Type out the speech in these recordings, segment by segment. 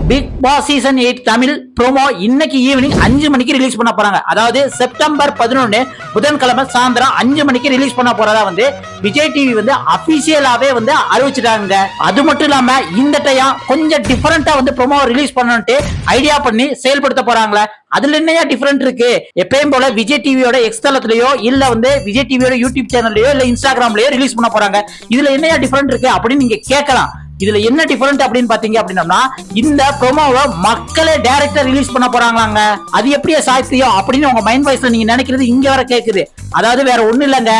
Big Boss season 8 Tamil promo இன்னைக்கு evening 5 மணிக்கு release பண்ண போறாங்க. அதாவது செப்டம்பர் 11 புதன்கிழமை சாயந்தரம் 5 மணிக்கு ரிலீஸ் பண்ண போறதா வந்து விஜய் டிவி வந்து அபிஷியலாவே வந்து அறிவிச்சிட்டாங்க. அது மட்டும் இல்லாம இந்த டைம் கொஞ்சம் டிஃபரெண்டா வந்து ப்ரோமோ ரிலீஸ் பண்ணனும்னு ஐடியா பண்ணி செயல்படுத்த போறாங்களே. அதுல என்னையா டிஃபரெண்ட் இருக்கு? எப்பயும் போல விஜய் டிவியோட எக்ஸ் தளத்திலயோ இல்ல வந்து விஜய் டிவியோட யூடியூப் சேனல்லயோ இல்ல இன்ஸ்டாகிராம்லயோ ரிலீஸ் பண்ண போறாங்க. இதுல என்னையா டிஃபரெண்ட் இருக்கு அப்படின்னு நீங்க கேட்கலாம். இதுல என்ன டிஃபரெண்ட் அப்படின்னு பாத்தீங்க அப்படின்னா, இந்த ப்ரோமோவை மக்களே டைரக்டா ரிலீஸ் பண்ண போறாங்களாங்க. அது எப்படியா சாத்தியம் அப்படின்னு உங்க மைண்ட் வாய்ஸ்ல நீங்க நினைக்கிறது இங்க வர கேக்குது. அதாவது வேற ஒண்ணு இல்லங்க,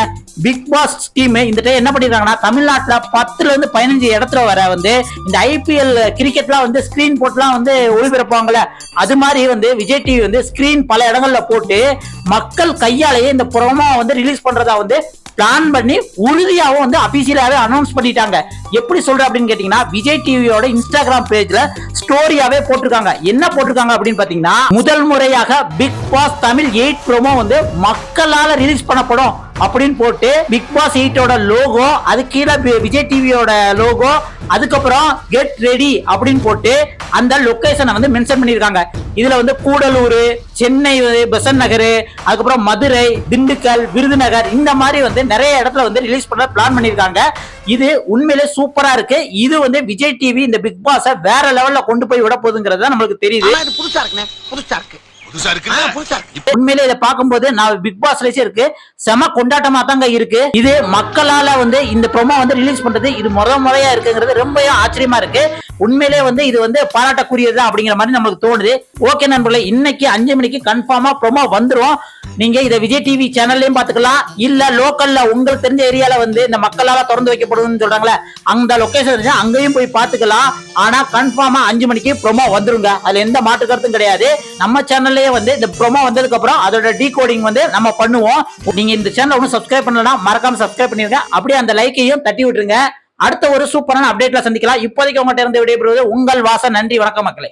பிக் பாஸ் டீம் இந்த டைம் என்ன பண்ணிருக்காங்கன்னா, தமிழ்நாட்டுல 10ல இருந்து 15 இடத்துல வர வந்து இந்த ஐபிஎல் கிரிக்கெட்லாம் வந்து ஸ்கிரீன் போட்டுலாம் வந்து ஒளிபரப்பாங்கல்ல, அது மாதிரி வந்து விஜய் டிவி வந்து ஸ்கிரீன் பல இடங்கள்ல போட்டு மக்கள் கையாலேயே இந்த ப்ரோமோ வந்து ரிலீஸ் பண்றதா வந்து பிளான் பண்ணி உறுதியாகவும் வந்து அபிஷியலாவே அனௌன்ஸ் பண்ணிட்டாங்க. எப்படி சொல்ற அப்படின்னு கேட்டீங்கன்னா, விஜய் டிவியோட இன்ஸ்டாகிராம் பேஜ்ல ஸ்டோரியாவே போட்டிருக்காங்க. என்ன போட்டிருக்காங்க அப்படின்னு பாத்தீங்கன்னா, முதல் முறையாக பிக் பாஸ் தமிழ் 8 ப்ரோமோ வந்து மக்களால ரிலீஸ் பண்ணப்படும் அப்படின்னு போட்டு பிக் பாஸ் 8ஓட லோகோ, அது கீழே விஜய் டிவியோட லோகோ, அதுக்கப்புறம் கெட் ரெடி அப்படின்னு போட்டு அந்த லொகேஷனை வந்து மென்ஷன் பண்ணிருக்காங்க. இதுல வந்து கூடலூர், சென்னை, பெசன்ட் நகர், அதுக்கப்புறம் மதுரை, திண்டுக்கல், விருதுநகர், இந்த மாதிரி வந்து நிறைய இடத்துல வந்து ரிலீஸ் பண்ண பிளான் பண்ணிருக்காங்க. இது உண்மையிலே சூப்பரா இருக்கு. இது வந்து விஜய் டிவி இந்த பிக் பாஸ் வேற லெவல்ல கொண்டு போய் விட போகுதுங்கிறது நம்மளுக்கு தெரியுது. புதுசா இருக்குண்ணே, புதுசா இருக்கு. உண்மையிலே இதை பார்க்கும்போது நான் பிக் பாஸ்ல இருக்கு செம கொண்டாட்டமா தாங்க இருக்கு. இது மக்களால வந்து இந்த ப்ரோமோ வந்து ரிலீஸ் பண்றது இது முறையா இருக்குங்கிறது ரொம்ப ஆச்சரியமா இருக்கு. உண்மையிலே வந்து இது வந்து பாராட்டக்கூடியது அப்படிங்கிற மாதிரி நமக்கு தோணுது. ஓகே நண்பர்களே, இன்னைக்கு 5 மணிக்கு கன்ஃபார்மா ப்ரோமோ வந்துரும். நீங்க இதை விஜய் டிவி சேனல்லையும் பாத்துக்கலாம், இல்ல லோக்கல்ல உங்களுக்கு தெரிஞ்ச ஏரியால வந்து இந்த மக்களால திறந்து வைக்கப்படுதுன்னு சொல்றாங்களே, அந்த லொகேஷன் அங்கேயும் போய் பாத்துக்கலாம். ஆனா கன்ஃபார்மா 5 மணிக்கு ப்ரோமோ வந்துருங்க, அதுல எந்த மாற்று கருத்தும் கிடையாது. நம்ம சேனல்லே வந்து இந்த ப்ரோமோ வந்ததுக்கு அப்புறம் அதோட டீகோடிங் வந்து நம்ம பண்ணுவோம். நீங்க இந்த சேனலை ஒன்னும் சப்ஸ்கிரைப் பண்ணலனா மறக்காம சப்ஸ்கிரைப் பண்ணிருங்க. அப்படியே அந்த லைக்கையும் தட்டி விட்டுருங்க. அடுத்த ஒரு சூப்பரான அப்டேட்ல சந்திக்கலாம். இப்போதைக்கு உங்ககிட்ட இருந்து விடைபெறுவது உங்கள் வாசன். நன்றி, வணக்கம் மக்களே.